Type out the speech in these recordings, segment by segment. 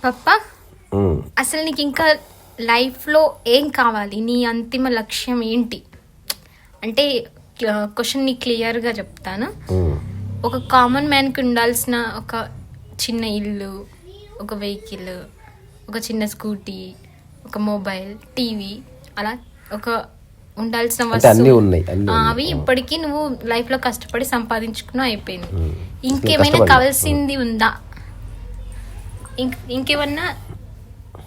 పప్పా, అసలు నీకు ఇంకా లైఫ్లో ఏం కావాలి? నీ అంతిమ లక్ష్యం ఏంటి? అంటే క్వశ్చన్ ని క్లియర్గా చెప్తాను. ఒక కామన్ మ్యాన్కి ఉండాల్సిన ఒక చిన్న ఇల్లు, ఒక వెహికల్, ఒక చిన్న స్కూటీ, ఒక మొబైల్, టీవీ, అలా ఒక ఉండాల్సిన వస్తువులు అవి ఇప్పటికీ నువ్వు లైఫ్లో కష్టపడి సంపాదించుకున్నా అయిపోయింది. ఇంకేమైనా కావాల్సింది ఉందా? ఇంకేమన్నా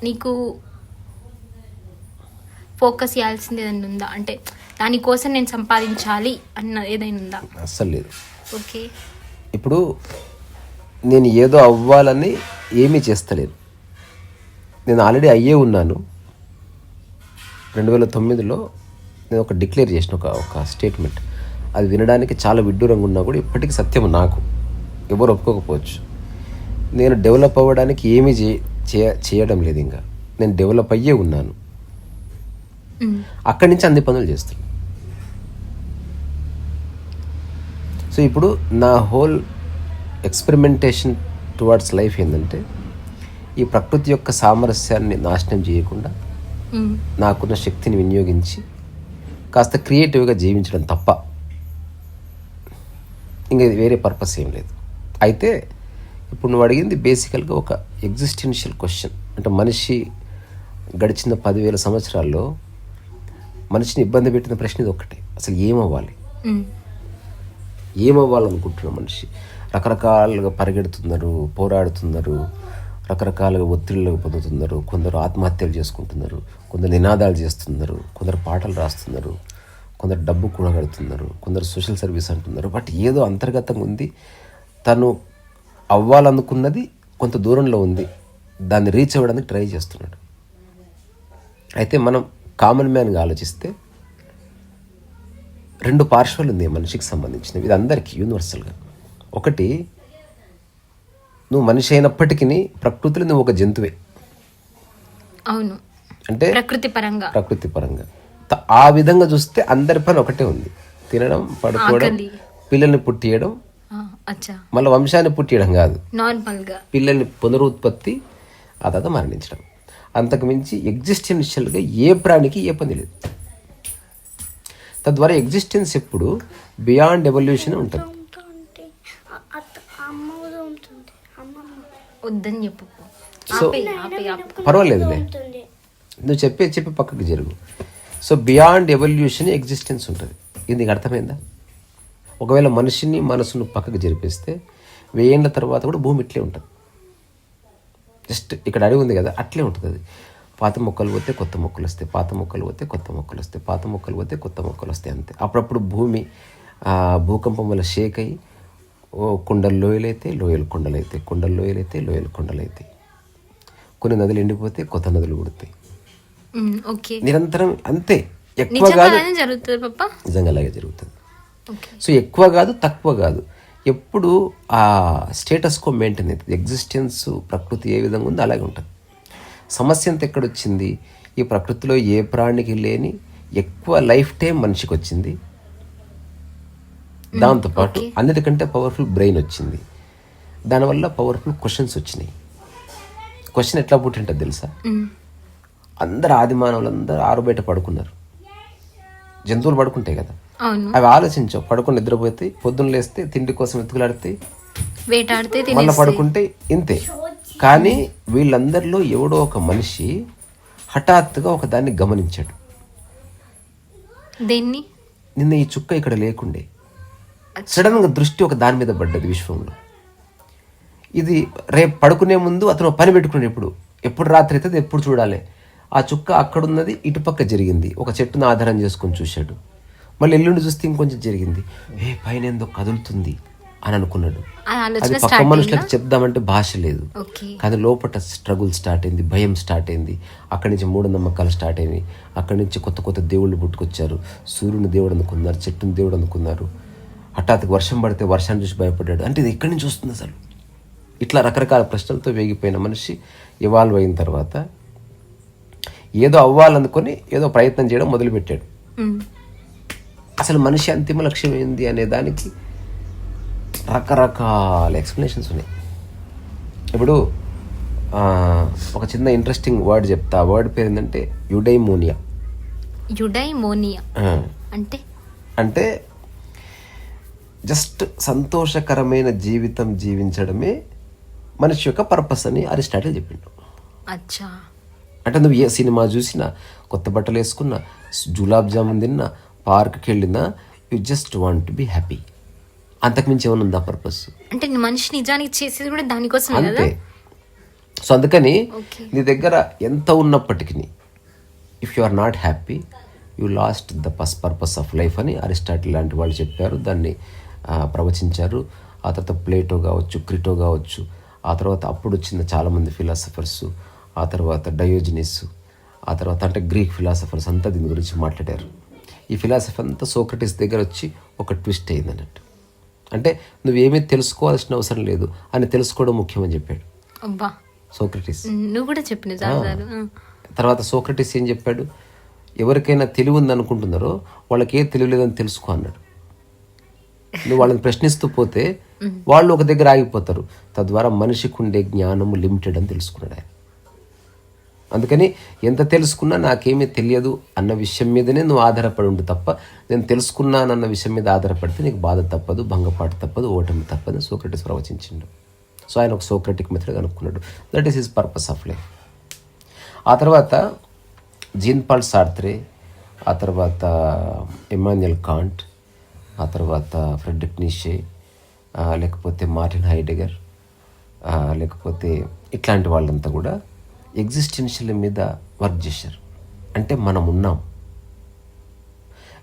నీకు ఫోకస్ చేయాల్సింది ఏదైనా ఉందా? అంటే దానికోసం నేను సంపాదించాలి అన్న ఏదైనా ఉందా? అస్సలు లేదు. ఓకే, ఇప్పుడు నేను ఏదో అవ్వాలని ఏమీ చేస్తలేదు. నేను ఆల్రెడీ అయ్యే ఉన్నాను. 2009లో నేను ఒక డిక్లేర్ చేసిన ఒక స్టేట్మెంట్. అది వినడానికి చాలా విడ్డూరంగా ఉన్నా కూడా ఇప్పటికీ సత్యం. నాకు ఎవరు ఒప్పుకోకపోవచ్చు. నేను డెవలప్ అవ్వడానికి ఏమీ చేయడం లేదు. ఇంకా నేను డెవలప్ అయ్యే ఉన్నాను. అక్కడి నుంచి అన్ని పనులు చేస్తున్నాను. సో ఇప్పుడు నా హోల్ ఎక్స్పెరిమెంటేషన్ టువర్డ్స్ లైఫ్ ఏంటంటే, ఈ ప్రకృతి యొక్క సామరస్యాన్ని నాశనం చేయకుండా నాకున్న శక్తిని వినియోగించి కాస్త క్రియేటివ్గా జీవించడం తప్ప ఇంకా వేరే పర్పస్ ఏం లేదు. అయితే ఇప్పుడు నువ్వు అడిగింది బేసికల్గా ఒక ఎగ్జిస్టెన్షియల్ క్వశ్చన్. అంటే మనిషి గడిచిన 10,000 సంవత్సరాల్లో మనిషిని ఇబ్బంది పెట్టిన ప్రశ్న ఇది ఒక్కటే, అసలు ఏమవ్వాలనుకుంటున్నాడు మనిషి? రకరకాలుగా పరిగెడుతున్నారు, పోరాడుతున్నారు, రకరకాలుగా ఒత్తిళ్ళకు పొందుతున్నారు. కొందరు ఆత్మహత్యలు చేసుకుంటున్నారు, కొందరు నినాదాలు చేస్తున్నారు, కొందరు పాటలు రాస్తున్నారు, కొందరు డబ్బు కూడగడుతున్నారు, కొందరు సోషల్ సర్వీస్ అంటున్నారు. బట్ ఏదో అంతర్గతంగా ఉంది. తను అవ్వాలనుకున్నది కొంత దూరంలో ఉంది, దాన్ని రీచ్ అవ్వడానికి ట్రై చేస్తున్నాడు. అయితే మనం కామన్ మ్యాన్గా ఆలోచిస్తే 2 పార్శ్వాలు ఉంది మనిషికి సంబంధించినవి. ఇది అందరికీ యూనివర్సల్గా. ఒకటి, నువ్వు మనిషి అయినప్పటికీ ప్రకృతిలో నువ్వు ఒక జంతువే. అవును, అంటే ప్రకృతి పరంగా ఆ విధంగా చూస్తే అందరి పని ఒకటే ఉంది: తినడం, పడుకోవడం, పిల్లల్ని పుట్టియడం, మళ్ళీ వంశాన్ని పుట్టియడం కాదు, నార్మల్గా పిల్లల్ని పునరుత్పత్తి, ఆ తర్వాత మరణించడం. అంతకు మించి ఎగ్జిస్టెన్షియల్గా ఏ ప్రాణికి ఏ పని లేదు. తద్వారా ఎగ్జిస్టెన్స్ ఎప్పుడు బియాండ్ ఎవల్యూషన్ ఉంటుంది. వద్దని చెప్పు. సో పర్వాలేదులే, నువ్వు చెప్పి పక్కకి జరుగు. సో బియాండ్ ఎవల్యూషన్ ఎగ్జిస్టెన్స్ ఉంటుంది. ఇది నీకు అర్థమైందా? ఒకవేళ మనిషిని మనసును పక్కకి జరిపేస్తే 1000 ఏళ్ళ తర్వాత కూడా భూమి ఇట్లే ఉంటుంది. జస్ట్ ఇక్కడ అడిగి ఉంది కదా, అట్లే ఉంటుంది. అది పాత మొక్కలు పోతే కొత్త మొక్కలు వస్తాయి, పాత మొక్కలు పోతే కొత్త మొక్కలు వస్తాయి, పాత మొక్కలు పోతే కొత్త మొక్కలు వస్తాయి, అంతే. అప్పుడప్పుడు భూమి భూకంపం వల్ల షేక్ అయ్యి కొండలు లోయలైతే, లోయలు కొండలైతే, కొండలు లోయలైతే, లోయలు కొండలైతాయి. కొన్ని నదులు ఎండిపోతే కొత్త నదులు పుడతాయి. నిరంతరం అంతే. ఎక్కువ కాదు, నిజంగా అలాగే జరుగుతుంది. సో ఎక్కువ కాదు, తక్కువ కాదు, ఎప్పుడు ఆ స్టేటస్ కో మెయింటైన్ అవుతుంది. ఎగ్జిస్టెన్స్ ప్రకృతి ఏ విధంగా ఉందో అలాగే ఉంటుంది. సమస్య అంతా ఎక్కడొచ్చింది? ఈ ప్రకృతిలో ఏ ప్రాణికి లేని ఎక్కువ లైఫ్ టైం మనిషికి వచ్చింది. దాంతోపాటు అన్నిటికంటే పవర్ఫుల్ బ్రెయిన్ వచ్చింది. దానివల్ల పవర్ఫుల్ క్వశ్చన్స్ వచ్చినాయి. క్వశ్చన్ ఎట్లా పుట్టింటుంది తెలుసా? అందరు ఆది మానవులందరూ ఆరుబయట పడుకున్నారు. జంతువులు పడుకుంటాయి కదా, అవి ఆలోచించవు. పడుకుని నిద్రపోతాయి, పొద్దున్న లేస్తే తిండి కోసం ఎత్తుకులాడతాయి, మళ్ళీ పడుకుంటే ఇంతే. కానీ వీళ్ళందరిలో ఎవడో ఒక మనిషి హఠాత్తుగా ఒక దాన్ని గమనించాడు. నిన్న ఈ చుక్క ఇక్కడ లేకుండే, సడన్ గా దృష్టి ఒక దాని మీద పడ్డది విశ్వంలో. ఇది రేపు పడుకునే ముందు అతను పని పెట్టుకున్నాడు. ఎప్పుడు రాత్రి అవుతుంది, ఎప్పుడు చూడాలి. ఆ చుక్క అక్కడున్నది ఇటుపక్క జరిగింది, ఒక చెట్టును ఆధారం చేసుకొని చూశాడు. మళ్ళీ ఎల్లుండి చూస్తే ఇంకొంచెం జరిగింది, పైన ఏందో కదులుతుంది అని అనుకున్నాడు. అది పక్క మనుషులకు చెప్దామంటే భాష లేదు. కానీ లోపల స్ట్రగుల్ స్టార్ట్ అయింది, భయం స్టార్ట్ అయింది. అక్కడి నుంచి మూఢనమ్మకాలు స్టార్ట్ అయినాయి. అక్కడి నుంచి కొత్త కొత్త దేవుళ్ళు పుట్టుకొచ్చారు. సూర్యుని దేవుడు అనుకున్నారు, చెట్టుని దేవుడు అనుకున్నారు. హఠాత్తుగా వర్షం పడితే వర్షాన్ని చూసి భయపడ్డాడు. అంటే ఇది ఎక్కడి నుంచి వస్తుంది అసలు? ఇట్లా రకరకాల ప్రశ్నలతో వేగిపోయిన మనిషి ఇవాల్వ్ అయిన తర్వాత ఏదో అవ్వాలనుకొని ఏదో ప్రయత్నం చేయడం మొదలుపెట్టాడు. అసలు మనిషి అంతిమ లక్ష్యం ఏంది అనే దానికి రకరకాల ఎక్స్ప్లెనేషన్స్ ఉన్నాయి. ఇప్పుడు ఒక చిన్న ఇంట్రెస్టింగ్ వర్డ్ చెప్తా. ఆ వర్డ్ పేరు ఏంటంటే యుడైమోనియా. యుడైమోనియా అంటే అంటే జస్ట్ సంతోషకరమైన జీవితం జీవించడమే మనిషి యొక్క పర్పస్ అని అరిస్టాటిల్ చెప్పిండు. అచ్చా. అంటే నువ్వు ఏ సినిమా చూసినా, కొత్త బట్టలు వేసుకున్నా, గులాబ్ జామున్ తిన్నా, పార్క్కి వెళ్ళినా, you just want to be happy. అంతకుమించి ఏమైనా ఉందా పర్పస్? అంటే మనిషి నిజానికి చేసేది కూడా దానికోసం అంతే. సో అందుకని నీ దగ్గర ఎంత ఉన్నప్పటికీ if you are not happy you lost the purpose of life అని అరిస్టాటిల్ లాంటి వాళ్ళు చెప్పారు. దాన్ని ప్రవచించారు. ఆ తర్వాత ప్లేటో కావచ్చు, క్రిటో కావచ్చు, ఆ తర్వాత అప్పుడు వచ్చిన చాలామంది ఫిలాసఫర్స్, ఆ తర్వాత డయోజనిస్, ఆ తర్వాత అంటే గ్రీక్ ఫిలాసఫర్స్ అంతా దీని గురించి మాట్లాడారు. ఈ ఫిలాసఫీ అంతా సోక్రటీస్ దగ్గర వచ్చి ఒక ట్విస్ట్ అయింది అన్నట్టు. అంటే నువ్వేమీ తెలుసుకోవాల్సిన అవసరం లేదు అని తెలుసుకోవడం ముఖ్యమని చెప్పాడు సోక్రటీస్. నువ్వు కూడా చెప్పిన తర్వాత సోక్రటీస్ ఏం చెప్పాడు? ఎవరికైనా తెలివి ఉంది అనుకుంటున్నారో వాళ్ళకి ఏ తెలివి లేదని తెలుసుకో అన్నాడు. నువ్వు వాళ్ళని ప్రశ్నిస్తూ పోతే వాళ్ళు ఒక దగ్గర ఆగిపోతారు. తద్వారా మనిషికి ఉండే జ్ఞానము లిమిటెడ్ అని తెలుసుకున్నాడు ఆయన. అందుకని ఎంత తెలుసుకున్నా నాకేమీ తెలియదు అన్న విషయం మీదనే నువ్వు ఆధారపడి ఉండు తప్ప నేను తెలుసుకున్నానన్న విషయం మీద ఆధారపడితే నీకు బాధ తప్పదు, భంగపాటు తప్పదు, ఓటమి తప్పదు సోక్రటీస్ ప్రవచించిండు. సో ఆయన ఒక సోక్రటిక్ మెథడ్ కనుక్కున్నాడు. That is his purpose of life. ఆ తర్వాత జీన్ పాల్ సార్త్రే, ఆ తర్వాత ఇమాన్యుయల్ కాంట్, ఆ తర్వాత ఫ్రెడరిక్ నీషే, లేకపోతే మార్టిన్ హైడెగర్, లేకపోతే ఇట్లాంటి వాళ్ళంతా కూడా ఎగ్జిస్టెన్షియల్ మీద వర్క్ చేశారు. అంటే మనం ఉన్నాం,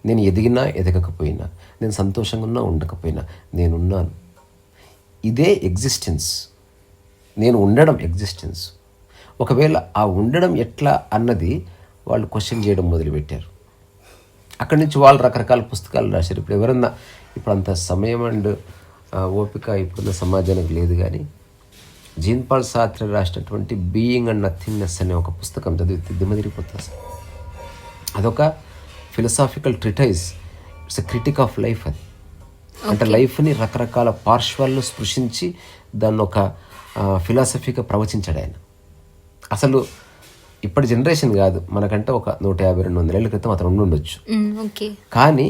నేను ఎదిగినా ఎదగకపోయినా, నేను సంతోషంగా ఉన్నా ఉండకపోయినా నేనున్నాను. ఇదే ఎగ్జిస్టెన్స్, నేను ఉండడం ఎగ్జిస్టెన్స్. ఒకవేళ ఆ ఉండడం ఎట్లా అన్నది వాళ్ళు క్వశ్చన్ చేయడం మొదలుపెట్టారు. అక్కడి నుంచి వాళ్ళు రకరకాల పుస్తకాలు రాశారు. ఇప్పుడు ఎవరన్నా ఇప్పుడు అంత సమయం అండ్ ఓపిక ఇప్పుడున్న సమాజానికి లేదు, కానీ జీన్ పాల్ సార్త్రే రాసినటువంటి బీయింగ్ అండ్ నథింగ్నెస్ అనే ఒక పుస్తకం చదివితే దిమ్మదిరిగిపోతుంది అసలు. అదొక philosophical treatise, it's a critique of life. అది అంటే లైఫ్ని రకరకాల పార్శ్వాల్లో స్పృశించి దాన్ని ఒక ఫిలాసఫీగా ప్రవచించాడు ఆయన. అసలు ఇప్పటి జనరేషన్ కాదు, మనకంటే ఒక 150-200 ఏళ్ళ క్రితం అతను ఉండొచ్చు. కానీ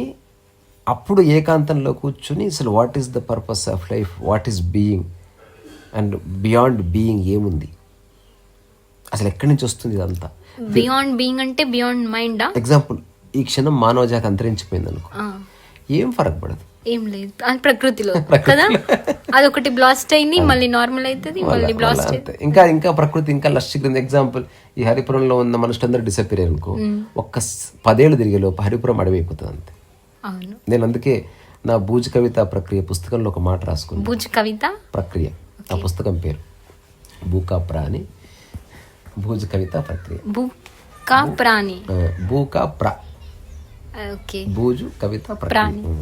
అప్పుడు ఏకాంతంలో కూర్చొని అసలు what is the purpose of life, what is being and beyond being ఏముంది, అసలు ఎక్కడి నుంచి వస్తుంది ఇదంతా. బియాండ్ బీయింగ్ అంటే బియాండ్ మైండ్. ఎగ్జాంపుల్, ఈ క్షణం మానవ జాతి అంతరించిపోయింది అనుకో, ఏం ఫరక్ పడదు, ఏం లేదు, అది ప్రకృతిలో కదా. అదొకటి బ్లాస్ట్ అయింది, మళ్ళీ నార్మల్ అవుతుంది, మళ్ళీ బ్లాస్ట్ అవుతుంది. ఇంకా ప్రకృతి ఇంకా లక్ష. ఎగ్జాంపుల్, ఈ హరిపురంలో ఉన్న మనుషులందరూ డిసప్పేర్ అనుకో, ఒక్క 10 ఏళ్ళు తిరిగే లోపు హరిపురం అడవి అయిపోతుంది అంతే. నేను అందుకే నా భూజ్ కవిత ప్రక్రియ పుస్తకంలో ఒక మాట రాసుకున్నాను. భూజ్ కవిత ప్రక్రియ, ఆ పుస్తకం పేరు బూకా ప్రాణి, భూజ్ కవిత ప్రక్రియ. బూకా ప్రా భూజు కవిత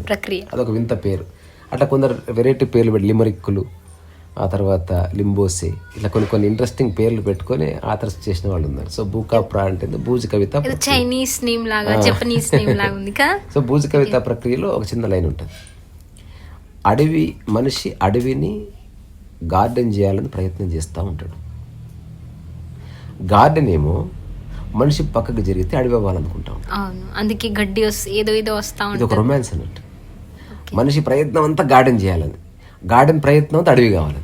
ప్రక్రియ. అదొక వింత పేరు. అట్లా కొందరు వెరైటీ పేర్లు పెట్టి, లిమరిక్కులు, ఆ తర్వాత లింబోసే, ఇట్లా కొన్ని ఇంట్రెస్టింగ్ పేర్లు పెట్టుకొని ఆథర్స్ చేసిన వాళ్ళు ఉన్నారు. సో బూకా ప్రా అంటే భూజ్ కవిత, చైనీస్ నేమ్ లాగా, జపనీస్ నేమ్ లాగా ఉంది కదా. సో భూజ్ కవిత ప్రక్రియలో ఒక చిన్న లైన్ ఉంటుంది. మనిషి అడవిని గార్డెన్ చేయాలని ప్రయత్నం చేస్తూ ఉంటాడు. గార్డెన్ ఏమో మనిషి పక్కకు జరిగితే అడవి అవ్వాలనుకుంటాం. అందుకే గడ్డి ఏదో వస్తా ఉంటుంది. ఇది ఒక రొమాన్స్ అన్నట్టు. మనిషి ప్రయత్నం అంతా గార్డెన్ చేయాలని, గార్డెన్ ప్రయత్నం అంతా అడవి కావాలని.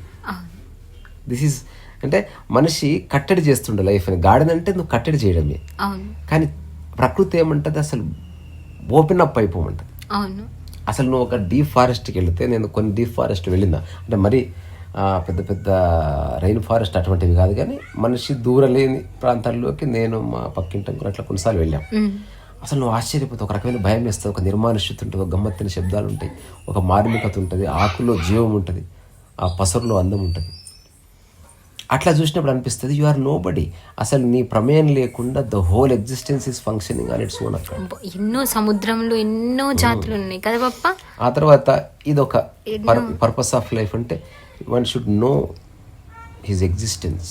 దిస్ ఈజ్ అంటే మనిషి కట్టడి చేస్తుండే లైఫ్ అని. గార్డెన్ అంటే నువ్వు కట్టడి చేయడమే, కానీ ప్రకృతి ఏమంటది, అసలు ఓపెన్ అప్ అయిపోమంటది. అసలు నువ్వు ఒక డీప్ ఫారెస్ట్కి వెళితే, నేను కొన్ని డీప్ ఫారెస్ట్ వెళ్ళినా, అంటే మరి పెద్ద పెద్ద రైన్ ఫారెస్ట్ అటువంటివి కాదు, కానీ మనిషి దూరలేని ప్రాంతాల్లోకి నేను మా పక్కింటి అట్లా కొన్నిసార్లు వెళ్ళాం. అసలు నువ్వు ఆశ్చర్యపోతే, ఒక రకమైన భయం వేస్తుంది, ఒక నిర్మానుష్యత ఉంటుంది, ఒక గమ్మత్తైన శబ్దాలు ఉంటాయి, ఒక మార్మికత ఉంటుంది, ఆకుల్లో జీవం ఉంటుంది, ఆ పసరులో అందం ఉంటుంది. అట్లా చూసినప్పుడు అనిపిస్తుంది యు ఆర్ నో బడీ. అసలు నీ ప్రమేయం లేకుండా the whole existence is functioning on its own అక్కడ. ఎన్నో సముద్రంలో ఎన్నో జాతులు ఉన్నాయి కదా పప్ప. ఆ తర్వాత ఇదొక పర్పస్ ఆఫ్ లైఫ్ అంటే one should know his existence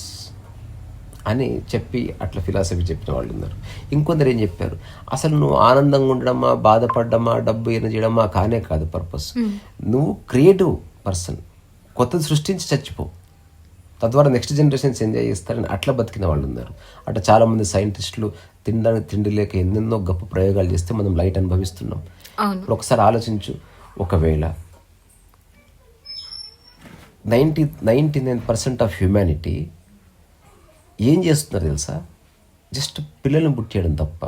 అని చెప్పి అట్లా ఫిలాసఫీ చెప్పిన వాళ్ళు ఉన్నారు. ఇంకొందరు ఏం చెప్పారు, అసలు నువ్వు ఆనందంగా ఉండడమా, బాధపడ్డమా, డబ్బు ఏం చేయడమా కానే కాదు పర్పస్. నువ్వు క్రియేటివ్ పర్సన్, కొత్తది సృష్టించి చచ్చిపో, తద్వారా నెక్స్ట్ జనరేషన్స్ ఎంజాయ్ చేస్తారని అట్లా బతికిన వాళ్ళు ఉన్నారు. అట్లా చాలామంది సైంటిస్టులు తినడానికి తిండి లేక ఎన్నెన్నో గొప్ప ప్రయోగాలు చేస్తే మనం లైట్ అనుభవిస్తున్నాం. ఇప్పుడు ఒకసారి ఆలోచించు, ఒకవేళ 99% ఆఫ్ హ్యూమానిటీ ఏం చేస్తున్నారు తెలుసా? జస్ట్ పిల్లల్ని పుట్టేయడం తప్ప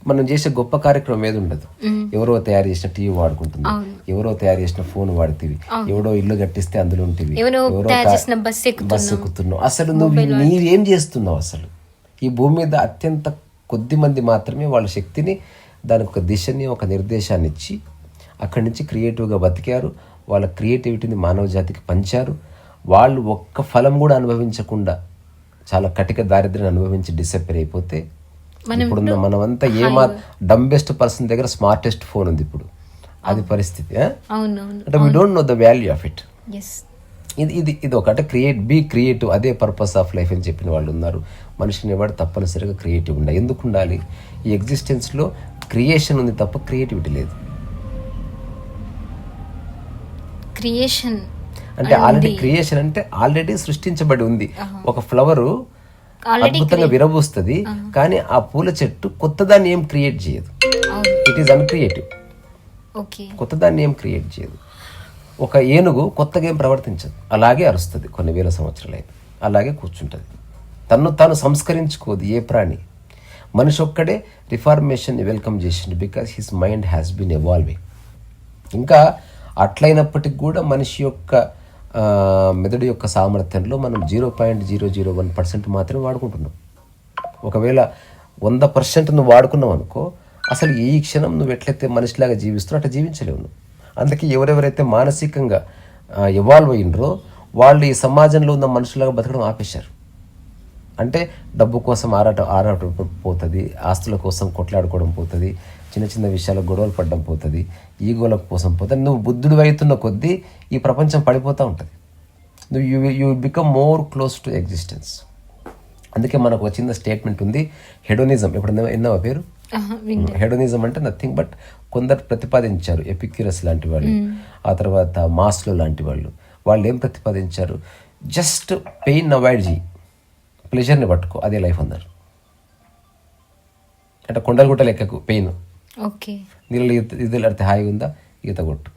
మనం చేసే గొప్ప కార్యక్రమం ఏది ఉండదు. ఎవరో తయారు చేసిన టీవీ వాడుకుంటుంది, ఎవరో తయారు చేసిన ఫోన్ వాడుతీవి, ఎవడో ఇల్లు కట్టిస్తే అందులో ఉంటుంది, ఎవరో బస్సు ఎక్కుతున్నావు. అసలు నీవేం చేస్తున్నావు? అసలు ఈ భూమి మీద అత్యంత కొద్ది మంది మాత్రమే వాళ్ళ శక్తిని, దానికి ఒక దిశని, ఒక నిర్దేశాన్ని ఇచ్చి అక్కడి నుంచి క్రియేటివ్గా బతికారు. వాళ్ళ క్రియేటివిటీని మానవ జాతికి పంచారు. వాళ్ళు ఒక్క ఫలం కూడా అనుభవించకుండా చాలా కటిక దారిద్ర్యాన్ని అనుభవించి డిసప్పేర్ అయిపోతే ఇప్పుడున్న మనమంతా డంబెస్ట్ పర్సన్ దగ్గర స్మార్టెస్ట్ ఫోన్ ఉంది ఇప్పుడు. అది పరిస్థితి. అంటే we don't know the value of it. ఇది ఒక అంటే బీ క్రియేటివ్, అదే పర్పస్ ఆఫ్ లైఫ్ అని చెప్పిన వాళ్ళు ఉన్నారు. మనిషిని వాడు తప్పనిసరిగా క్రియేటివ్ ఉండాలి. ఎందుకు ఉండాలి? ఈ ఎగ్జిస్టెన్స్లో క్రియేషన్ ఉంది తప్ప క్రియేటివిటీ లేదు. క్రియేషన్ అంటే ఆల్రెడీ క్రియేషన్ అంటే ఆల్రెడీ సృష్టించబడి ఉంది. ఒక ఫ్లవరు అద్భుతంగా విరబూస్తుంది, కానీ ఆ పూల చెట్టు కొత్త దాన్ని ఏం క్రియేట్ చేయదు. It is uncreative. కొత్త దాన్ని ఏం క్రియేట్ చేయదు. ఒక ఏనుగు కొత్తగా ఏం ప్రవర్తించదు, అలాగే అరుస్తుంది కొన్ని వేల సంవత్సరాలైనా, అలాగే కూర్చుంటుంది. తాను సంస్కరించుకోదు ఏ ప్రాణి. మనిషి ఒక్కడే రిఫార్మేషన్ని వెల్కమ్ చేసిండు, because his mind has been evolving. ఇంకా అట్లయినప్పటికి కూడా మనిషి యొక్క మెదడు యొక్క సామర్థ్యంలో మనం 0.001% మాత్రమే వాడుకుంటున్నాం. ఒకవేళ 100% నువ్వు వాడుకున్నావు అనుకో, అసలు ఈ క్షణం నువ్వు ఎట్లయితే మనిషిలాగా జీవిస్తున్నావు అట్లా జీవించలేవు నువ్వు. అందుకే ఎవరెవరైతే మానసికంగా ఎవాల్వ్ అయ్యిండ్రో వాళ్ళు ఈ సమాజంలో ఉన్న మనుషులాగా బతకడం ఆపేశారు. అంటే డబ్బు కోసం ఆరాటం పోతుంది, ఆస్తుల కోసం కొట్లాడుకోవడం పోతుంది, చిన్న చిన్న విషయాలకు గొడవలు పడడం పోతుంది, ఈగోల కోసం పోతుంది. నువ్వు బుద్ధుడు అవుతున్న కొద్దీ ఈ ప్రపంచం పడిపోతూ ఉంటుంది. You become more close to existence. అందుకే మనకు ఒక చిన్న స్టేట్మెంట్ ఉంది, హెడోనిజం. ఎప్పుడన్నా విన్నావా పేరు? హెడోనిజం అంటే నథింగ్ బట్ కొందరు ప్రతిపాదించారు, ఎపిక్యూరస్ లాంటి వాళ్ళు, ఆ తర్వాత మాస్లో లాంటి వాళ్ళు ఏం ప్రతిపాదించారు? జస్ట్ పెయిన్ అవాయిడ్ చేయి, ప్లెజర్ని పట్టుకో, అదే లైఫ్ అన్నారు. అంటే కొండలు గుట్టలు ఎక్కకు, పెయిన్. నీళ్ళు ఈదలాడితే హాయిగా ఉందా, ఈత కొట్టు,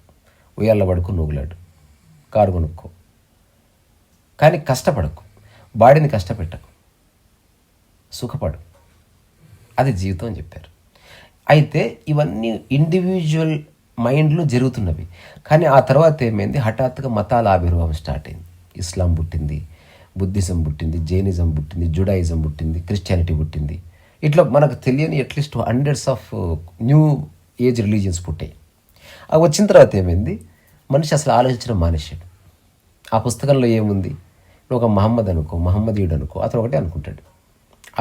ఉయ్యాల పడుకో, నూగులాడు, కారు కొనుక్కో, కానీ కష్టపడకు, బాడీని కష్టపెట్టకు, సుఖపడు, అది జీవితం అని చెప్పారు. అయితే ఇవన్నీ ఇండివిజువల్ మైండ్లో జరుగుతున్నవి. కానీ ఆ తర్వాత ఏమైంది? హఠాత్తుగా మతాల ఆవిర్భావం స్టార్ట్ అయింది. ఇస్లాం పుట్టింది, బుద్ధిజం పుట్టింది, జైనిజం పుట్టింది, జుడాయిజం పుట్టింది, క్రిస్టియానిటీ పుట్టింది. ఇట్లా మనకు తెలియని at least hundreds of new age religions పుట్టాయి. అవి వచ్చిన తర్వాత ఏమైంది? మనిషి అసలు ఆలోచించడం మానేశాడు. ఆ పుస్తకంలో ఏముంది? ఒక మహమ్మదీయుడు అనుకో, అతను ఒకటే అనుకుంటాడు,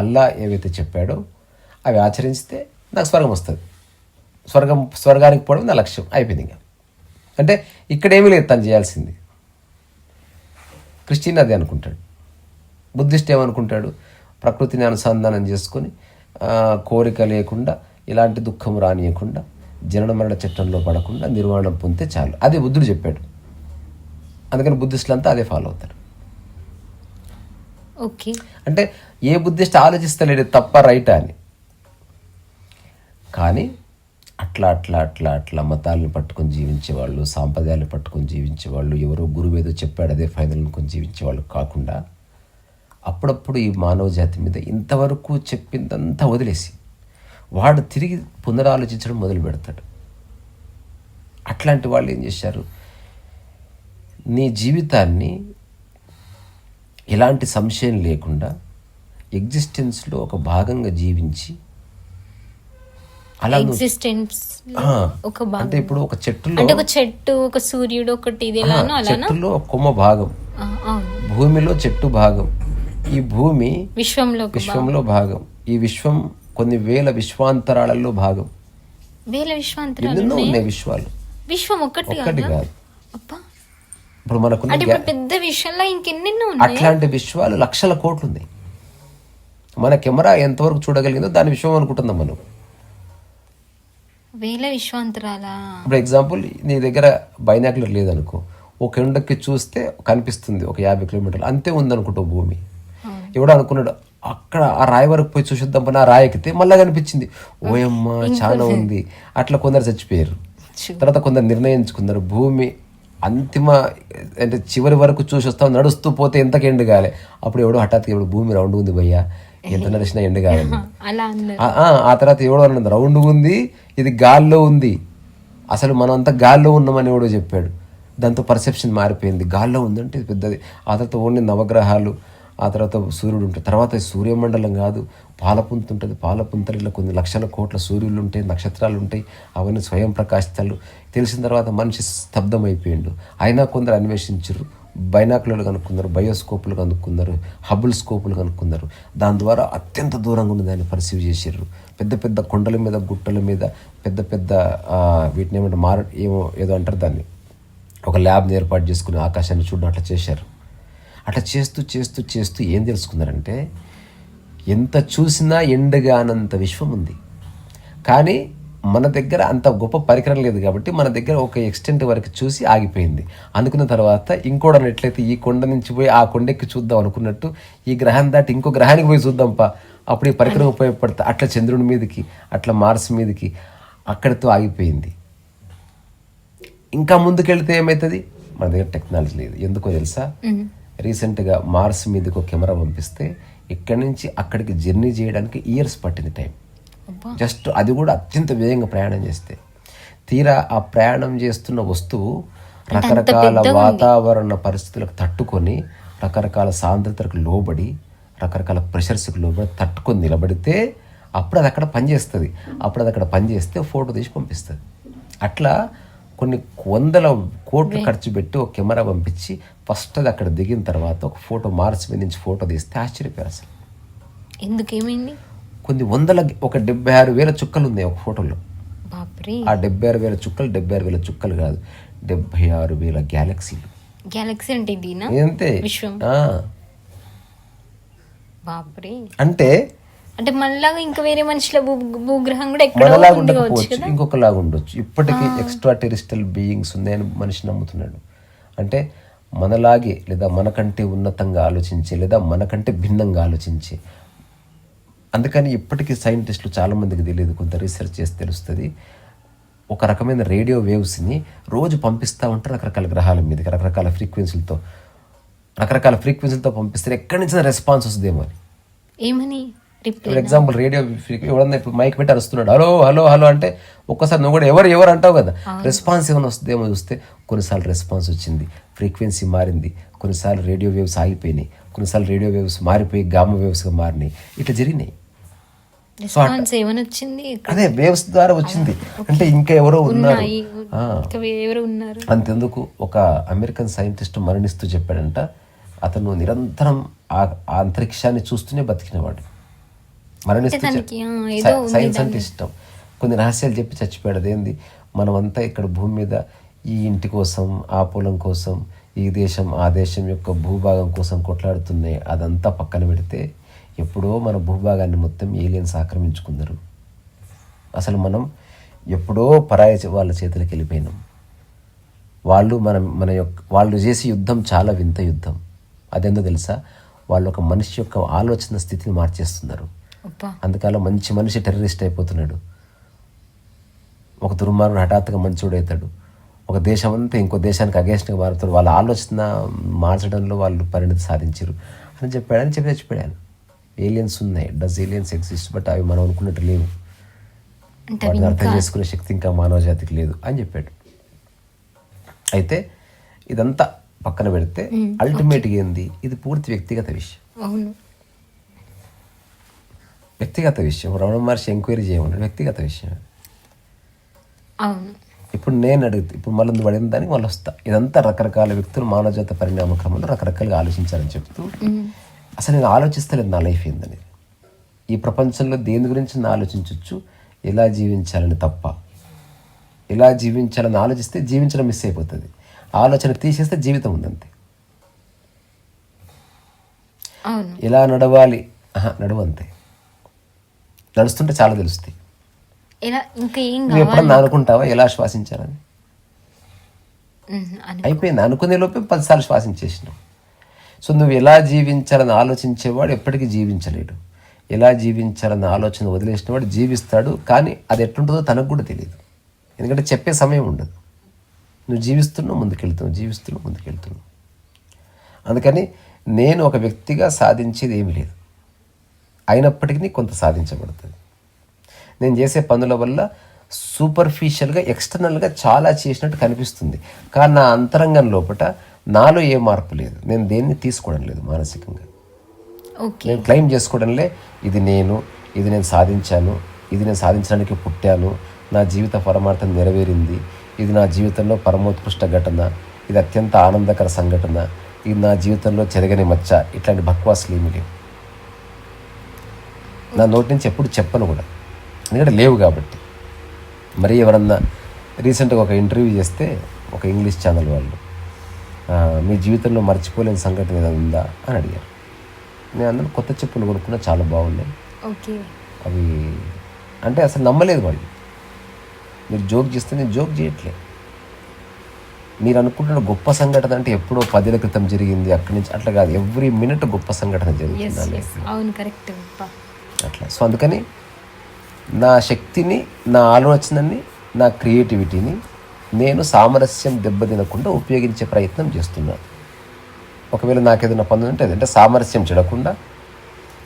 అల్లా ఏవైతే చెప్పాడో అవి ఆచరిస్తే నాకు స్వర్గం వస్తుంది, స్వర్గానికి పోవడం నా లక్ష్యం, అయిపోయింది. ఇంకా అంటే ఇక్కడేమీ లేదు తను చేయాల్సింది. క్రిస్టియన్ అదే అనుకుంటాడు. బుద్ధిస్ట్ ఏమనుకుంటాడు? ప్రకృతిని అనుసంధానం చేసుకొని కోరిక లేకుండా, ఇలాంటి దుఃఖం రానియకుండా, జనన మరణ చట్టంలో పడకుండా నిర్వాణం పొందితే చాలు, అదే బుద్ధుడు చెప్పాడు. అందుకని బుద్ధిస్టులంతా అదే ఫాలో అవుతారు. అంటే ఏ బుద్ధిస్ట్ ఆలోచిస్తలేడు తప్ప రైటా అని. కానీ అట్లా మతాలను పట్టుకొని జీవించేవాళ్ళు, సాంప్రదాయాలను పట్టుకొని జీవించేవాళ్ళు, ఎవరో గురువు ఏదో చెప్పాడు అదే ఫైనల్ అనుకొని జీవించేవాళ్ళు కాకుండా, అప్పుడప్పుడు ఈ మానవ జాతి మీద ఇంతవరకు చెప్పిందంతా వదిలేసి వాడు తిరిగి పునరాలోచించడం మొదలు పెడతాడు. అట్లాంటి వాళ్ళు ఏం చేశారు? నీ జీవితాన్ని ఎలాంటి సంశయం లేకుండా ఎగ్జిస్టెన్స్లో ఒక భాగంగా జీవించి, అలా అంటే ఇప్పుడు ఒక చెట్టు, ఒక సూర్యుడు, ఒకటి చెట్టులో ఒక కొమ్మ భాగం, భూమిలో చెట్టు భాగం, ఈ భూమి విశ్వంలో భాగం, ఈ విశ్వం కొన్ని వేల విశ్వాంతరాలలో భాగం. ఎన్నెన్నో ఉన్నాయి విశ్వాలు, విశ్వం ఒక్కటి కాదు. ఇప్పుడు మనకున్న పెద్ద విషయంలో ఇంకెన్నెన్నో అట్లాంటి విశ్వాలు లక్షల కోట్లు ఉన్నాయి. మన కెమెరా ఎంతవరకు చూడగలిగిందో దాని విశ్వం అనుకుంటున్నాం మనం. వేల విశ్వాంతరాల. ఇప్పుడు ఎగ్జాంపుల్, నీ దగ్గర బైనాక్యులర్ లేదనుకో, ఒక ఎండకి చూస్తే కనిపిస్తుంది ఒక 50 కిలోమీటర్లు అంతే ఉందనుకుంటా భూమి. ఎవడో అనుకున్నాడు అక్కడ ఆ రాయి వరకు పోయి చూసిద్దాం పని, ఆ రాయి ఎక్కితే మళ్ళీ కనిపించింది, ఓయమ్మ చాలా ఉంది. అట్లా కొందరు చచ్చిపోయారు. తర్వాత కొందరు నిర్ణయించుకున్నారు భూమి అంతిమ అంటే చివరి వరకు చూసి వస్తాం, నడుస్తూ పోతే ఎంతకి ఎండు కాలే. అప్పుడు ఎవడో హఠాత్తుగా ఎవడు భూమి రౌండ్ ఉంది భయ్యా, ఎంత నడిచినా ఎండు కాలేదు. ఆ తర్వాత ఎవడో అన్నది రౌండ్ ఉంది, ఇది గాల్లో ఉంది, అసలు మనం అంతా గాల్లో ఉన్నామని ఎవడో చెప్పాడు. దాంతో పర్సెప్షన్ మారిపోయింది, గాల్లో ఉందంటే ఇది పెద్దది. ఆ తర్వాత ఓన్లీ నవగ్రహాలు, ఆ తర్వాత సూర్యుడు ఉంటాడు. తర్వాత సూర్యమండలం కాదు, పాలపుంత ఉంటుంది. పాలపుంతలో కొన్ని లక్షల కోట్ల సూర్యులు ఉంటాయి, నక్షత్రాలు ఉంటాయి, అవన్నీ స్వయం ప్రకాశితాలు. తెలిసిన తర్వాత మనిషి స్తబ్దం అయిపోయిండు. అయినా కొందరు అన్వేషించారు, బైనాకులర్లు కనుక్కున్నారు, బయోస్కోపులు కనుక్కున్నారు, హబుల్ స్కోపులు కనుక్కున్నారు. దాని ద్వారా అత్యంత దూరంగా ఉన్న దాన్ని పర్సీవ్ చేసారు. పెద్ద పెద్ద కొండల మీద, గుట్టల మీద, పెద్ద పెద్ద వీటిని ఏమంటే ఏదో అంటారు దాన్ని, ఒక ల్యాబ్ని ఏర్పాటు చేసుకుని ఆకాశాన్ని చూడడం అట్లా చేశారు. అట్లా చేస్తూ చేస్తూ చేస్తూ ఏం తెలుసుకున్నారంటే ఎంత చూసినా ఎండగానంత విశ్వం ఉంది. కానీ మన దగ్గర అంత గొప్ప పరికరం లేదు కాబట్టి మన దగ్గర ఒక ఎక్స్టెంట్ వరకు చూసి ఆగిపోయింది. అనుకున్న తర్వాత ఇంకోడని ఎట్లయితే ఈ కొండ నుంచి పోయి ఆ కొండెక్కి చూద్దాం అనుకున్నట్టు ఈ గ్రహం దాటి ఇంకో గ్రహానికి పోయి చూద్దాంపా, అప్పుడు ఈ పరికరం ఉపయోగపడతా. అట్లా చంద్రుడి మీదకి, అట్లా మార్స్ మీదకి, అక్కడితో ఆగిపోయింది. ఇంకా ముందుకెళ్తే ఏమవుతుంది, మన దగ్గర టెక్నాలజీ లేదు. ఎందుకో తెలుసా, రీసెంట్గా మార్స్ మీదకి ఒక కెమెరా పంపిస్తే ఇక్కడి నుంచి అక్కడికి జర్నీ చేయడానికి ఇయర్స్ పట్టింది టైం. జస్ట్ అది కూడా అత్యంత వేగంగా ప్రయాణం చేస్తే. తీరా ఆ ప్రయాణం చేస్తున్న వస్తువు రకరకాల వాతావరణ పరిస్థితులకు తట్టుకొని, రకరకాల సాంద్రతలకు లోబడి, రకరకాల ప్రెషర్స్కి లోబడి తట్టుకొని నిలబడితే అప్పుడు అది అక్కడ పనిచేస్తుంది. అప్పుడు అది అక్కడ పనిచేస్తే ఫోటో తీసి పంపిస్తుంది. అట్లా కొన్ని వందల కోట్లు ఖర్చు పెట్టి ఒక కెమెరా పంపించి ఫస్ట్ అది అక్కడ దిగిన తర్వాత ఒక ఫోటో మార్స్ మీద నుంచి ఫోటో తీస్తే ఆశ్చర్యపోయారు. అసలు ఎందుకేమైంది, కొన్ని వందల, ఒక 76,000 చుక్కలు ఉన్నాయి ఒక ఫోటోలో. ఆ 76,000 చుక్కలు 76,000 చుక్కలు కాదు, 76,000 గ్యాలక్సీలు. గ్యాలక్సీ అంటే అంతే. అంటే అంటే మనలాగా ఇంకా వేరే మనుషుల భూగ్రహం కూడా మనలాగా ఉండకపోవచ్చు, ఇంకొకలాగా ఉండొచ్చు. ఇప్పటికీ ఎక్స్ట్రా టెరిస్ట్రియల్ బీయింగ్స్ ఉన్నాయని మనిషి నమ్ముతున్నాడు. అంటే మనలాగే లేదా మనకంటే ఉన్నతంగా ఆలోచించే లేదా మనకంటే భిన్నంగా ఆలోచించే. అందుకని ఇప్పటికీ సైంటిస్టులు చాలామందికి తెలియదు, కొంత రీసెర్చ్ చేసి తెలుస్తుంది. ఒక రకమైన రేడియో వేవ్స్ని రోజు పంపిస్తూ ఉంటారు రకరకాల గ్రహాల మీదకి, రకరకాల ఫ్రీక్వెన్సీలతో పంపిస్తే ఎక్కడి నుంచి రెస్పాన్స్ వస్తుందేమో అని. ఏమని ఫర్ ఎగ్జాంపుల్ రేడియో ఎవడన్నా ఇప్పుడు మైక్ పెట్టి అరుస్తున్నాడు, హలో హలో హలో అంటే ఒక్కసారి నువ్వు కూడా ఎవరు ఎవరు అంటావు కదా, రెస్పాన్స్ ఏమైనా వస్తుందేమో చూస్తే కొన్నిసార్లు రెస్పాన్స్ వచ్చింది, ఫ్రీక్వెన్సీ మారింది, కొన్నిసార్లు రేడియో వేవ్స్ ఆగిపోయినాయి, కొన్నిసార్లు రేడియో వేవ్స్ మారిపోయి గామా వేవ్స్గా మారినాయి, ఇట్లా జరిగినాయి. అదే వేవ్స్ ద్వారా వచ్చింది. అంటే ఇంకా ఎవరో ఉన్నారు. అంతెందుకు ఒక అమెరికన్ సైంటిస్ట్ మరణిస్తూ చెప్పాడంట, అతను నిరంతరం ఆ అంతరిక్షాన్ని చూస్తూనే బతికినవాడు. మరణిస్తూ సైన్స్ అంటే ఇష్టం, కొన్ని రహస్యాలు చెప్పి చచ్చిపోయాడు. అదేంది, మనమంతా ఇక్కడ భూమి మీద ఈ ఇంటి కోసం, ఆ పొలం కోసం, ఈ దేశం ఆ దేశం యొక్క భూభాగం కోసం కొట్లాడుతున్నాయి. అదంతా పక్కన పెడితే ఎప్పుడో మన భూభాగాన్ని మొత్తం ఏలియన్స్ ఆక్రమించుకున్నారు. అసలు మనం ఎప్పుడో పరాయి వాళ్ళ చేతులకు వెళ్ళిపోయినాం. వాళ్ళు చేసే యుద్ధం చాలా వింత యుద్ధం. అదేందో తెలుసా, వాళ్ళు ఒక మనిషి యొక్క ఆలోచన స్థితిని మార్చేస్తున్నారు. అందుకలా మంచి మనిషి టెర్రరిస్ట్ అయిపోతున్నాడు, ఒక దుర్మార్గుడు హఠాత్తుగా మంచోడు అవుతాడు, ఒక దేశం అంతా ఇంకో దేశానికి అగేన్స్ట్గా మారుతాడు. వాళ్ళ ఆలోచన మార్చడంలో వాళ్ళు పరిణతి సాధించారు అని చెప్పాడని చెప్పి చచ్చిపోయాను. ఏలియన్స్ ఉన్నాయి, డస్ ఏలియన్స్ ఎగ్జిస్ట్, బట్ అవి మనం అనుకున్నట్టు లేవు, వాటిని అర్థం చేసుకునే శక్తి ఇంకా మానవ జాతికి లేదు అని చెప్పాడు. అయితే ఇదంతా పక్కన పెడితే అల్టిమేట్గా ఏంది, ఇది పూర్తి వ్యక్తిగత విషయం. వ్యక్తిగత విషయం. రమణ మహర్షి ఎంక్వైరీ చేయమన్నాడు, వ్యక్తిగత విషయం. ఇప్పుడు నేను అడుగుతా, ఇప్పుడు మళ్ళీ నువ్వు అడిగిన దానికి మళ్ళీ వస్తా. ఇదంతా రకరకాల వ్యక్తులు మానవజాత పరిణామ క్రమంలో రకరకాలుగా ఆలోచించాలని చెప్తూ, అసలు నేను ఆలోచిస్తలేదు నా లైఫ్ ఏందనేది. ఈ ప్రపంచంలో దేని గురించి నేను ఆలోచించవచ్చు, ఎలా జీవించాలని తప్ప. ఎలా జీవించాలని ఆలోచిస్తే జీవించడం మిస్ అయిపోతుంది, ఆలోచన తీసేస్తే జీవితం ఉందంతే. ఎలా నడవాలి, నడవంతే. నడుస్తుంటే చాలా తెలుస్తాయి. నువ్వు ఎప్పుడన్నా అనుకుంటావా ఎలా శ్వాసించాలని? అయిపోయింది. అనుకునే లోపే 10 సార్లు శ్వాసించేసినావు. సో నువ్వు ఎలా జీవించాలని ఆలోచించేవాడు ఎప్పటికీ జీవించలేడు. ఎలా జీవించాలన్న ఆలోచన వదిలేసిన వాడు జీవిస్తాడు, కానీ అది ఎట్లుంటుందో తనకు కూడా తెలియదు. ఎందుకంటే చెప్పే సమయం ఉండదు. నువ్వు జీవిస్తున్నావు, ముందుకెళ్తున్నావు. అందుకని నేను ఒక వ్యక్తిగా సాధించేది ఏమీ లేదు, అయినప్పటికీ కొంత సాధించబడుతుంది. నేను చేసే పనుల వల్ల సూపర్ఫిషియల్గా ఎక్స్టర్నల్గా చాలా చేసినట్టు కనిపిస్తుంది, కానీ నా అంతరంగం లోపల నాలో ఏ మార్పు లేదు. నేను దేన్ని తీసుకోవడం లేదు మానసికంగా. నేను క్లెయిమ్ చేసుకోవడంలే ఇది నేను సాధించాను, ఇది నేను సాధించడానికి పుట్టాను, నా జీవిత పరమార్థం నెరవేరింది, ఇది నా జీవితంలో పరమోత్కృష్ట ఘటన, ఇది అత్యంత ఆనందకర సంఘటన, ఇది నా జీవితంలో చెరగని మచ్చ, ఇట్లాంటి బక్వాసులు ఏమీ లేవు. నా నోటి నుంచి ఎప్పుడు చెప్పను కూడా, ఎందుకంటే లేవు కాబట్టి. మరి ఎవరన్నా రీసెంట్గా ఒక ఇంటర్వ్యూ చేస్తే ఒక ఇంగ్లీష్ ఛానల్ వాళ్ళు, మీ జీవితంలో మర్చిపోలేని సంఘటన ఏదైనా ఉందా అని అడిగారు. నేను అందరూ కొత్త చెప్పులు కొనుక్కున్నా, చాలా బాగున్నాయి. అవి అంటే అసలు నమ్మలేదు వాళ్ళు. మీరు జోక్ చేస్తే నేను జోక్ చేయట్లే. మీరు అనుకుంటున్న గొప్ప సంఘటన అంటే ఎప్పుడో 10 ఏళ్ల క్రితం జరిగింది, అక్కడి నుంచి అట్లా కాదు. ఎవ్రీ మినిట్ గొప్ప సంఘటన జరుగుతుంది అట్లా. సో అందుకని నా శక్తిని, నా ఆలోచనని, నా క్రియేటివిటీని నేను సామరస్యం దెబ్బతినకుండా ఉపయోగించే ప్రయత్నం చేస్తున్నాను. ఒకవేళ నాకు ఏదైనా పని ఉంటే అదంటే సామరస్యం చెడకుండా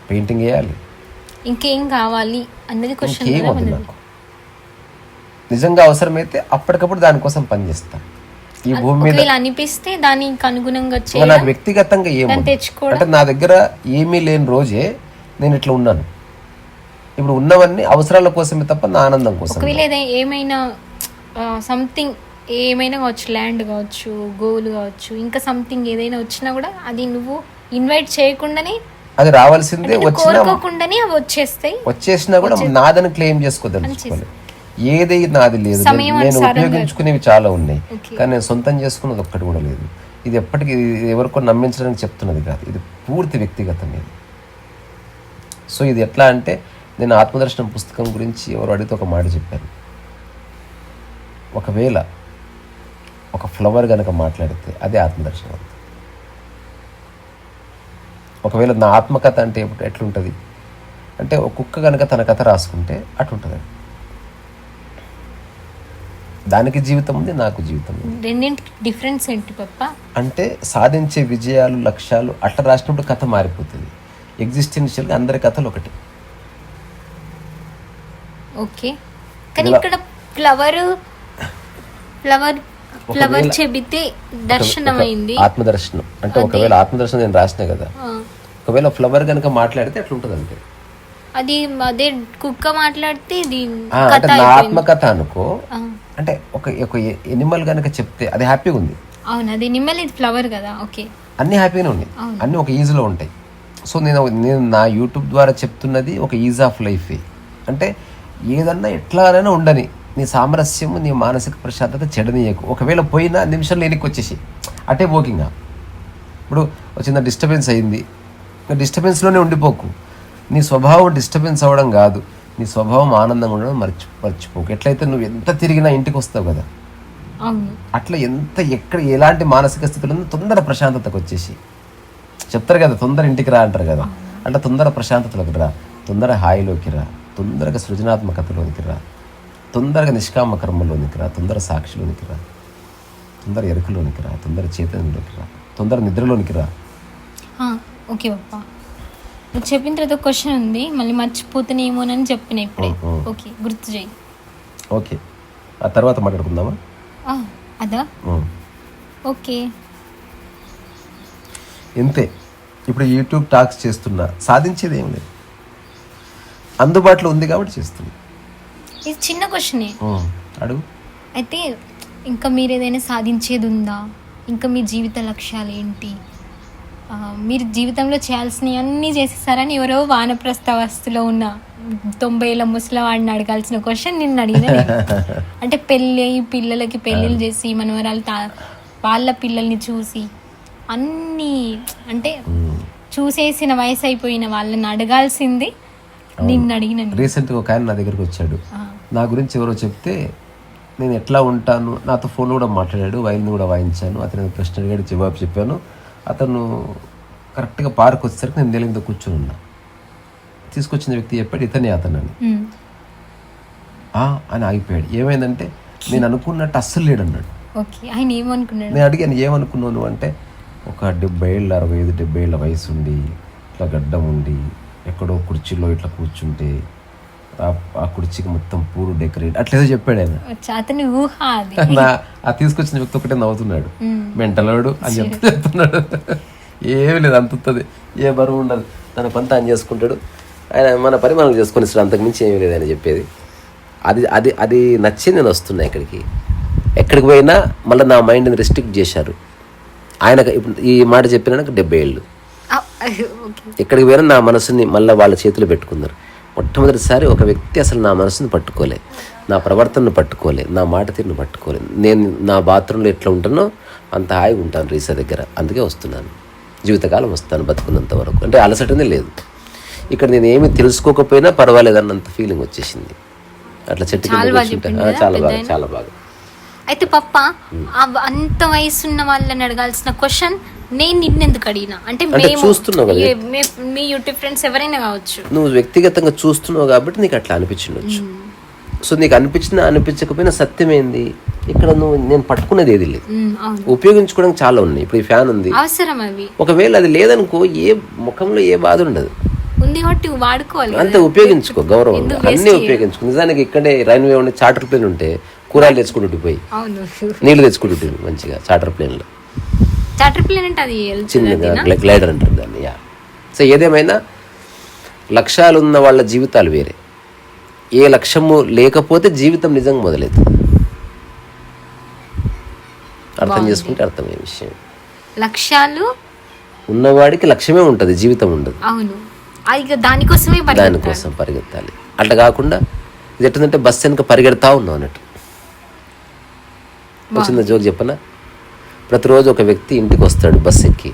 పెయింటింగ్ వేయాలి. ఇంకేం కావాలి అన్నది క్వశ్చన్. ఇంకేం వద్దు నాకు. నిజంగా అవసరమైతే అప్పటికప్పుడు దానికోసం పని చేస్తాను. ఈ భూమి మీద అనిపిస్తే దానికి అనుగుణంగా నాకు వ్యక్తిగతంగా అంటే నా దగ్గర ఏమీ లేని రోజే నేను ఇట్లా ఉన్నాను. ఇప్పుడు ఉన్నవన్నీ అవసరాల కోసమే తప్ప నా ఆనందం కోసం. ఒకవేళ ఏమైనా సంథింగ్ ఏమైనా కావచ్చు, ల్యాండ్ కావచ్చు, గోల్ కావచ్చు, ఇంకా సంథింగ్ ఏదైనా వచ్చినా కూడా అది నువ్వు ఇన్వైట్ చేయకుండానే అది రావాల్సిందే, కోరుకోకుండానే అవి వచ్చేసినా కూడా నాదని క్లెయిమ్ చేసుకోదలుచుకోవాలి. ఏది నాది లేదు, నేను ఉపయోగించుకునేవి చాలా ఉన్నాయి, కానీ నేను సొంతం చేసుకున్నది ఒక్కటి కూడా లేదు. ఇది ఎప్పటికీ ఎవరికో నమ్మించడానికి చెప్తున్నది కాదు, ఇది పూర్తి వ్యక్తిగతమైనది. సో ఇది ఎట్లా అంటే, నేను ఆత్మదర్శనం పుస్తకం గురించి ఎవరు అడిగితే ఒక మాట చెప్పాను. ఒకవేళ ఒక ఫ్లవర్ కనుక మాట్లాడితే అదే ఆత్మదర్శనం. ఒకవేళ నా ఆత్మకథ అంటే ఎట్లుంటుంది అంటే, ఒక కుక్క కనుక తన కథ రాసుకుంటే అట్లుంటుంది. దానికి జీవితం ఉంది, నాకు జీవితం ఉంది. రెండింటికి డిఫరెన్స్ ఏంటి పప్ప? అంటే సాధించే విజయాలు, లక్ష్యాలు అట్లా రాసినప్పుడు కథ మారిపోతుంది. ఎగ్జిస్టెన్షియల్గా అందరి కథలు ఒకటి. ఓకే, కానీ ఇక్కడ ఫ్లవర్ చెబితే దర్శనమైంది, ఆత్మదర్శనం అంటే. ఒకవేళ ఆత్మదర్శనం నేను రాసినా కదా, ఒకవేళ ఫ్లవర్ కనుక మాట్లాడితే అట్లుంటుంది అంతే. అది అదే కుక్క మాట్లాడితే నా ఆత్మకథ అనుకో. అంటే ఒక ఎనిమల్ కనుక చెప్తే అది హ్యాపీగా ఉంది. అవును, అది ఎనిమల్, ఇది ఫ్లవర్ కదా. ఓకే, అన్ని హ్యాపీగానే ఉన్నాయి, అన్ని ఒక ఈజీలో ఉంటాయి. సో నేను నా యూట్యూబ్ ద్వారా చెప్తున్నది ఒక ఈజ్ ఆఫ్ లైఫ్. అంటే ఏదన్నా ఎట్లానైనా ఉండని, నీ సామరస్యము, నీ మానసిక ప్రశాంతత చెడనీయకు. ఒకవేళ పోయినా నిమిషంలో వెనక్కి వచ్చేసి అటే పోకింగా. ఇప్పుడు చిన్న డిస్టర్బెన్స్ అయింది, డిస్టర్బెన్స్లోనే ఉండిపోకు. నీ స్వభావం డిస్టర్బెన్స్ అవ్వడం కాదు, నీ స్వభావం ఆనందంగా ఉండడం మర్చిపోకు. ఎట్లయితే నువ్వు ఎంత తిరిగినా ఇంటికి వస్తావు కదా, అట్లా ఎక్కడ ఎలాంటి మానసిక స్థితిలో ఉందో తొందర ప్రశాంతతకు వచ్చేసి చెప్తారు కదా, తొందర ఇంటికి రా అంటారు కదా. అంటే తొందర ప్రశాంతతలోకి రా, తొందర హాయిలోకి రా, తొందరగా సృజనాత్మకతలోనికి రా, తొందరగా నిష్కామ కర్మలోనికి రా, తొందర సాక్షిలోనికి రా, తొందర ఎరుకలోనికి రా, తొందర చైతన్యంలోకి రా, తొందర నిద్రలోనికి రా. ఓకే పప్పా, నువ్వు చెప్పిన తర్వాత క్వశ్చన్ ఉంది, మళ్ళీ మర్చిపోతున్నాయేమోనని చెప్పిన ఇప్పుడే. ఓకే, గుర్తు చేయి. ఓకే, ఆ తర్వాత మాట్లాడుకుందామా? అదా, ఓకే. ఇంతే. ఇప్పుడు యూట్యూబ్ టాక్స్ చేస్తున్నా, సాధించేది ఏం లేదు, అందుబాటులో ఉంది కాబట్టి చేస్తున్నా. ఇది చిన్న క్వశ్చనే, అడుగు. అయితే ఇంకా మీరు ఏదైనా సాధించేది ఉందా? ఇంకా మీ జీవిత లక్ష్యాలు ఏంటి? మీరు జీవితంలో చేయాల్సినవి అన్నీ చేసేసారని ఎవరో వానప్రస్థావస్థలో ఉన్న 90 ఏళ్ళ ముసలివాడిని అడగాల్సిన క్వశ్చన్ నిన్ను అడిగిన. అంటే పిల్లలకి పెళ్ళిళ్ళు చేసి, మనవరాలు వాళ్ళ పిల్లల్ని చూసి అన్నీ అంటే చూసేసిన వయసు అయిపోయిన వాళ్ళని అడగాల్సింది నిన్ను అడిగిన. రీసెంట్గా ఒక ఆయన నా దగ్గరికి వచ్చాడు, నా గురించి ఎవరో చెప్తే నేను ఎట్లా ఉంటాను, నాతో ఫోన్లో కూడా మాట్లాడాడు, వైలిన్ కూడా వాయించాను, అతను ప్రశ్న అడిగాడు, జవాబు చెప్పాను. అతను కరెక్ట్గా పార్క్ వచ్చేసరికి నేను నేల మీద కూర్చొని ఉన్నా. తీసుకొచ్చిన వ్యక్తి చెప్పాడు ఇతనే అతను అని. అని ఆగిపోయాడు. ఏమైందంటే నేను అనుకున్నట్టు అస్సలు లేడు అన్నాడు. నేను అడిగాను ఏమనుకున్నాను అంటే, ఒక 70 ఏళ్ళ 65-70 ఏళ్ళ వయసు ఉండి, ఇట్లా గడ్డం ఉండి, ఎక్కడో కుర్చీలో ఇట్లా కూర్చుంటే ఆ కుర్చీకి మొత్తం పూలు డెకరేట్ అట్లేదో చెప్పాడు ఆయన. ఆ తీసుకొచ్చిన వ్యక్తి ఒకటే నవ్వుతున్నాడు, మెంటలోడు అని చెప్తున్నాడు. ఏమి లేదు, అంతుంది, ఏ బరువు ఉండదు, తన పని తాను చేసుకుంటాడు, ఆయన మన పని మనం చేసుకొని ఇస్తాడు, అంతకుమించి ఏమీ లేదు ఆయన చెప్పేది. అది అది అది నచ్చి నేను వస్తున్నా ఇక్కడికి. ఎక్కడికి పోయినా మళ్ళీ నా మైండ్ని రెస్ట్రిక్ట్ చేశారు. ఆయన ఇప్పుడు ఈ మాట చెప్పినా 70 ఏళ్ళు. ఎక్కడికి పోయినా నా మనసుని మళ్ళీ వాళ్ళ చేతిలో పెట్టుకున్నారు. మొట్టమొదటిసారి ఒక వ్యక్తి అసలు నా మనసుని పట్టుకోలే, నా ప్రవర్తనను పట్టుకోలే, నా మాట తీరును పట్టుకోలే. నేను నా బాత్రూంలో ఎట్లా ఉంటానో అంత హాయిగా ఉంటాను రీసా దగ్గర. అందుకే వస్తున్నాను, జీవితకాలం వస్తాను బతుకున్నంత వరకు. అంటే అలసటనే లేదు. ఇక్కడ నేను ఏమి తెలుసుకోకపోయినా పర్వాలేదు అన్నంత ఫీలింగ్ వచ్చేసింది. అట్లా చెట్టు చాలా బాగా, చాలా బాగా. అయితే పప్ప అంత వయసున్న వాళ్ళని అడగాల్సిన క్వశ్చన్ నేను నిన్నెందుకు అడిగినా అంటే చూస్తున్నావు కదా, మీ యూట్యూబ్ ఫ్రెండ్స్ ఎవరైనా కావచ్చు, నువ్వు వ్యక్తిగతంగా చూస్తున్నావు కాబట్టి నీకు అట్లా అనిపించవచ్చు. సో నీకు అనిపించకపోయినా సత్యమైంది. ఇక్కడ నేను పట్టుకునేది ఏది లేదు, ఉపయోగించుకోవడానికి చాలా ఉన్నాయి. ఇప్పుడు ఈ ఫ్యాన్ ఉంది, అవసరం అవి. ఒకవేళ అది లేదనుకో ఏ ముఖంలో ఏ బాధ ఉండదు, ఉంది కాబట్టి వాడుకోవాలి, అంతే ఉపయోగించుకో, గౌరవం అన్నీ ఉపయోగించుకో. నిజానికి ఇక్కడే రైల్వే ఉండే చార్టర్ ప్లేన్ ఉంటే కూరలు తెచ్చుకుంటూ పోయి నీళ్లు తెచ్చుకుంటూ మంచిగా చార్టర్ ప్లేన్ లో. చార్టర్ ప్లేన్ అంటే అది చిన్నగా గ్లైడర్ అంటారు దాన్ని. సో ఏదేమైనా లక్ష్యాలు ఉన్న వాళ్ళ జీవితాలు వేరే. ఏ లక్ష్యము లేకపోతే జీవితం నిజంగా మొదలవుతుంది. అర్థం చేసుకుంటే అర్థమయ్యే విషయం. లక్ష్యాలు ఉన్నవాడికి లక్ష్యమే ఉంటుంది, జీవితం ఉండదు. అవును, దానికోసం పరిగెత్తాలి. అట్లా కాకుండా ఇది ఎట్టుందంటే బస్సు వెనుక పరిగెడతా ఉన్నావు అన్నట్టు. చిన్న జోక్ చెప్పనా, ప్రతిరోజు ఒక వ్యక్తి ఇంటికి వస్తాడు బస్సు ఎక్కి.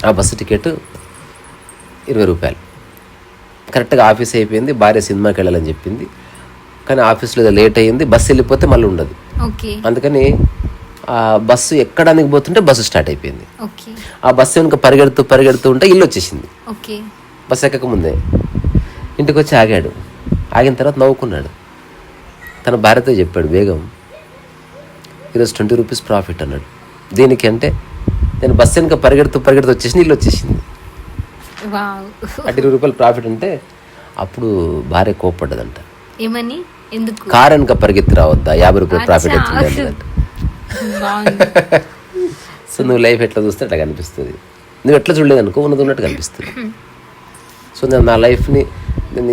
ఆ బస్సు టికెట్ 20 రూపాయలు. కరెక్ట్గా ఆఫీస్ అయిపోయింది, భార్య సినిమాకి వెళ్ళాలని చెప్పింది, కానీ ఆఫీస్లో లేట్ అయ్యింది, బస్సు వెళ్ళిపోతే మళ్ళీ ఉండదు. అందుకని ఆ బస్సు ఎక్కడానికి పోతుంటే బస్సు స్టార్ట్ అయిపోయింది. ఆ బస్సు వెనుక పరిగెడుతూ ఉంటే ఇల్లు వచ్చేసింది. బస్సు ఎక్కక ముందే ఇంటికి వచ్చి ఆగాడు. ఆగిన తర్వాత నవ్వుకున్నాడు. తన భార్యతో చెప్పాడు, బేగం ఈరోజు 20 రూపీస్ ప్రాఫిట్ అన్నాడు. దేనికి అంటే, నేను బస్సు వెనుక పరిగెడుతూ వచ్చేసి ఇల్లు వచ్చేసింది. 20 రూపాయలు ప్రాఫిట్ అంటే అప్పుడు భార్య కోప్పడ్డదంట. ఏమని, ఎందుకు కారు వెనుక పరిగెత్తి రావద్దా, 50 రూపాయలు ప్రాఫిట్ వచ్చింది అంట. సో నువ్వు లైఫ్ ఎట్లా చూస్తే అట్లా కనిపిస్తుంది. నువ్వు ఎట్లా చూడలేదు అనుకో, ఉన్నట్టు కనిపిస్తుంది. సో నేను నా లైఫ్ని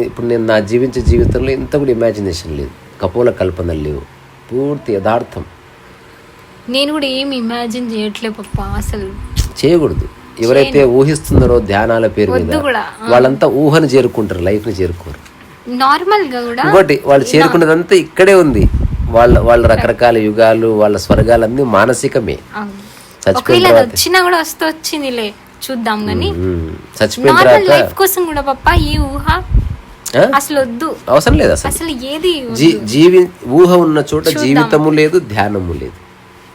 ఇప్పుడు నేను నా జీవించే జీవితంలో ఇంత కూడా ఇమాజినేషన్ లేదు, కపోల కల్పనలు లేవు, పూర్తి యథార్థం. నేను కూడా ఏమి ఇమాజిన్ చేయట్లే పప్ప, అసలు చేయకూడదు. ఎవరైతే ఊహిస్తున్నారో ధ్యానాల పేరు మీద వాళ్ళంతా ఊహను చేరుకుంటారు, లైఫ్ని చేరుకోరు. నార్మల్ గా కూడా ఇంకోటి వాళ్ళు చేరుకున్నదంతా ఇక్కడే ఉంది. వాళ్ళ రకరకాల యుగాలు, వాళ్ళ స్వర్గాలన్నీ మానసికమే. వచ్చినా కూడా వచ్చిందిలే, చూద్దాం గానీ చచ్చిపోయిన లైఫ్ కోసం కూడా పప్ప ఈ ఊహ అసలు వద్దు, అవసరం లేదు. అసలు ఏది ఊహ ఉన్న చోట జీవితము లేదు, ధ్యానము లేదు.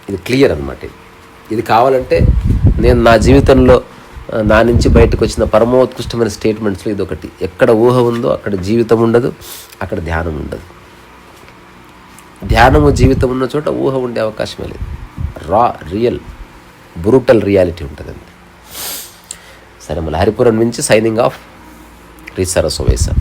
ఇది క్లియర్ అన్నమాట. ఇది కావాలంటే నేను నా జీవితంలో నా నుంచి బయటకు వచ్చిన పరమోత్కృష్టమైన స్టేట్మెంట్స్లో ఇది ఒకటి. ఎక్కడ ఊహ ఉందో అక్కడ జీవితం ఉండదు, అక్కడ ధ్యానం ఉండదు. ధ్యానము జీవితం ఉన్న చోట ఊహ ఉండే అవకాశమే లేదు. రియల్ బ్రూటల్ రియాలిటీ ఉంటుంది అంతే. సరే, మళ్ళీ హరిపురం నుంచి సైనింగ్ ఆఫ్, రీసా రసోవేసా.